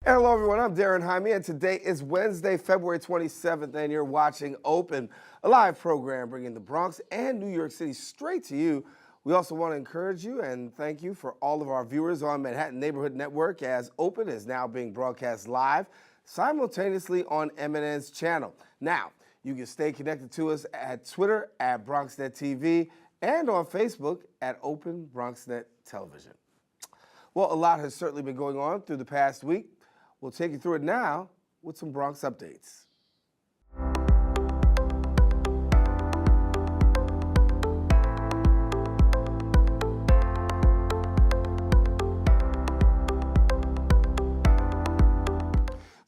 Hello, everyone. I'm Daren Jaime, and today is Wednesday, February 27th, and you're watching Open, a live program bringing the Bronx and New York City straight to you. We also want to encourage you and thank you for all of our viewers on Manhattan Neighborhood Network, as Open is now being broadcast live simultaneously on MNN's channel. Now, you can stay connected to us at Twitter at BronxNet TV and on Facebook at Open BronxNet Television. Well, a lot has certainly been going on through the past week. We'll take you through it now with some Bronx updates.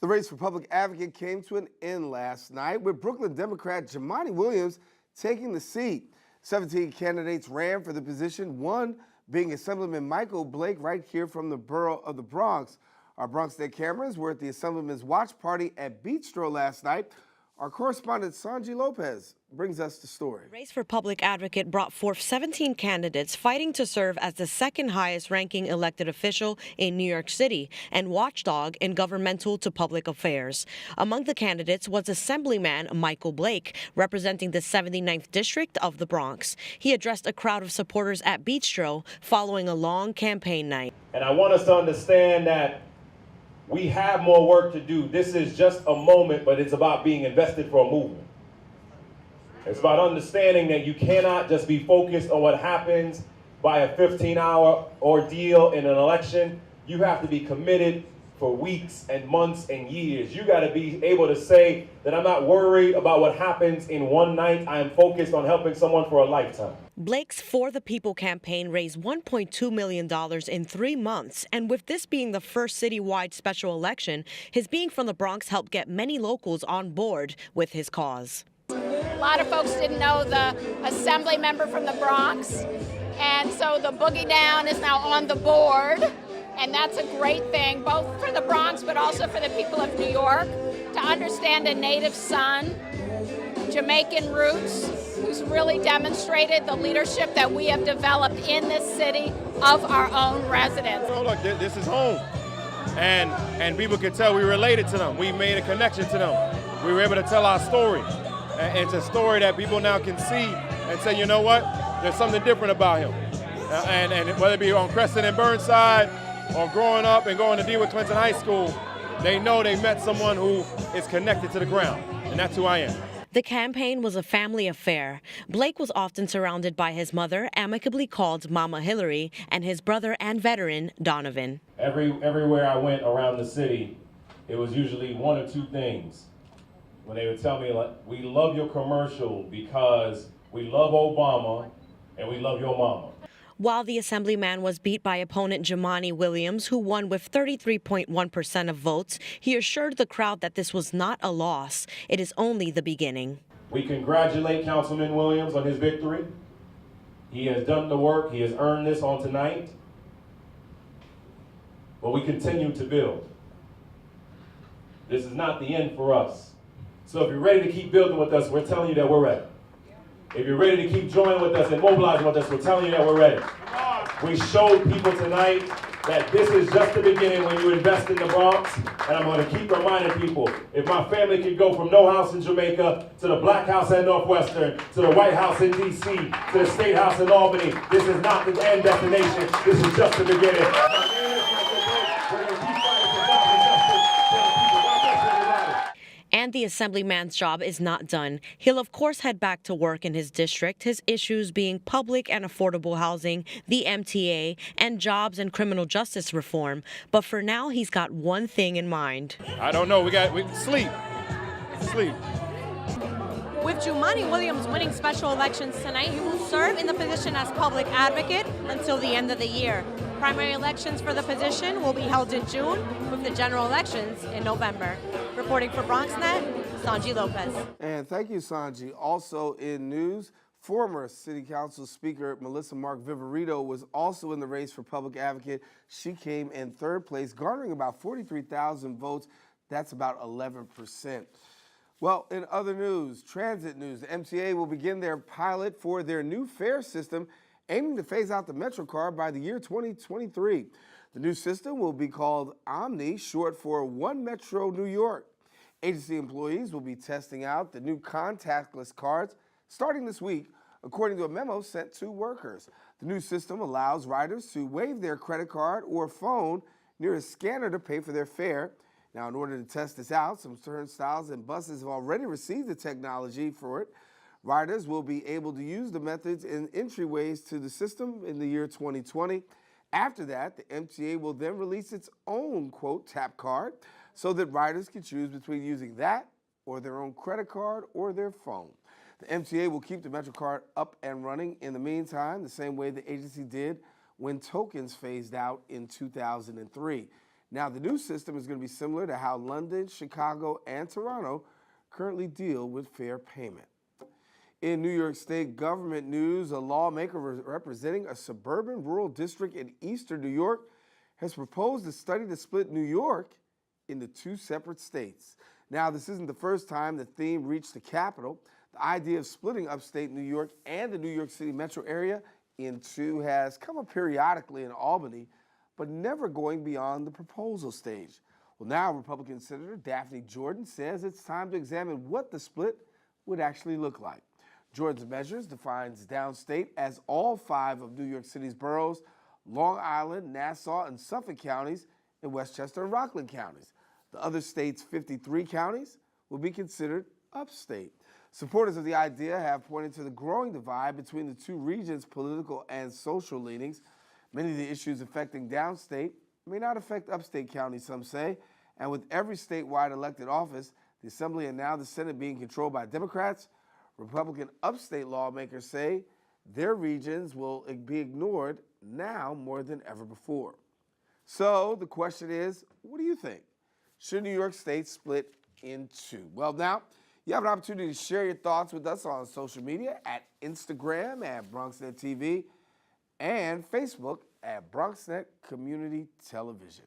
The race for public advocate came to an end last night with Brooklyn Democrat Jumaane Williams taking the seat. 17 candidates ran for the position, one being Assemblyman Michael Blake right here from the borough of the Bronx. Our BronxNet cameras were at the Assemblyman's watch party at Bistro last night. Our correspondent Sanji Lopez brings us the story. The race for public advocate brought forth 17 candidates fighting to serve as the second highest ranking elected official in New York City and watchdog in governmental to public affairs. Among the candidates was Assemblyman Michael Blake, representing the 79th district of the Bronx. He addressed a crowd of supporters at Bistro following a long campaign night. And I want us to understand that we have more work to do. This is just a moment, but it's about being invested for a movement. It's about understanding that you cannot just be focused on what happens by a 15-hour ordeal in an election. You have to be committed for weeks and months and years. You got to be able to say that I'm not worried about what happens in one night. I am focused on helping someone for a lifetime. Blake's For the People campaign raised $1.2 million in 3 months. And with this being the first citywide special election, his being from the Bronx helped get many locals on board with his cause. A lot of folks didn't know the assembly member from the Bronx. And so the Boogie Down is now on the board. And that's a great thing, both for the Bronx, but also for the people of New York, to understand a native son, Jamaican roots, who's really demonstrated the leadership that we have developed in this city of our own residents. Oh, look, this is home. And people can tell we related to them. We made a connection to them. We were able to tell our story. And it's a story that people now can see and say, you know what, there's something different about him. And whether it be on Crescent and Burnside, or growing up and going to DeWitt Clinton High School, they know they met someone who is connected to the ground, and that's who I am. The campaign was a family affair. Blake was often surrounded by his mother, amicably called Mama Hillary, and his brother and veteran, Donovan. Everywhere I went around the city, it was usually one or two things. When they would tell me, like, we love your commercial because we love Obama and we love your mama. While the assemblyman was beat by opponent Jumaane Williams, who won with 33.1% of votes, he assured the crowd that this was not a loss. It is only the beginning. We congratulate Councilman Williams on his victory. He has done the work. He has earned this on tonight. But we continue to build. This is not the end for us. So if you're ready to keep building with us, we're telling you that we're ready. If you're ready to keep joining with us and mobilizing with us, we're telling you that we're ready. We showed people tonight that this is just the beginning when you invest in the Bronx. And I'm going to keep reminding people, if my family could go from no house in Jamaica to the Black House at Northwestern, to the White House in D.C., to the State House in Albany, this is not the end destination. This is just the beginning. And the assemblyman's job is not done. He'll of course head back to work in his district, his issues being public and affordable housing, the MTA, and jobs and criminal justice reform. But for now, he's got one thing in mind. I don't know, we sleep. With Jumaane Williams winning special elections tonight, he will serve in the position as public advocate until the end of the year. Primary elections for the position will be held in June, with the general elections in November. Reporting for BronxNet, Sanji Lopez. And thank you, Sanji. Also in news, former City Council Speaker Melissa Mark Viverito was also in the race for public advocate. She came in third place, garnering about 43,000 votes. That's about 11%. Well, in other news, transit news, the MTA will begin their pilot for their new fare system, aiming to phase out the MetroCard by the year 2023. The new system will be called OMNY, short for One Metro New York. Agency employees will be testing out the new contactless cards starting this week, according to a memo sent to workers. The new system allows riders to wave their credit card or phone near a scanner to pay for their fare. Now, in order to test this out, some turnstiles and buses have already received the technology for it. Riders will be able to use the methods in entryways to the system in the year 2020. After that, the MTA will then release its own, quote, tap card so that riders can choose between using that or their own credit card or their phone. The MTA will keep the MetroCard up and running in the meantime, the same way the agency did when tokens phased out in 2003. Now, the new system is going to be similar to how London, Chicago, and Toronto currently deal with fare payment. In New York State government news, a lawmaker representing a suburban rural district in eastern New York has proposed a study to split New York into two separate states. Now, this isn't the first time the theme reached the Capitol. The idea of splitting upstate New York and the New York City metro area in two has come up periodically in Albany, but never going beyond the proposal stage. Well, now Republican Senator Daphne Jordan says it's time to examine what the split would actually look like. Jordan's measures defines downstate as all 5 of New York City's boroughs, Long Island, Nassau, and Suffolk counties, and Westchester and Rockland counties. The other state's 53 counties will be considered upstate. Supporters of the idea have pointed to the growing divide between the two regions' political and social leanings. Many of the issues affecting downstate may not affect upstate counties, some say, and with every statewide elected office, the Assembly and now the Senate being controlled by Democrats, Republican upstate lawmakers say their regions will be ignored now more than ever before. So the question is, what do you think? Should New York State split in two? Well, now you have an opportunity to share your thoughts with us on social media at Instagram at BronxNet TV and Facebook at BronxNet Community Television.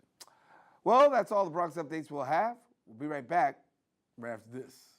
Well, that's all the Bronx updates we'll have. We'll be right back right after this.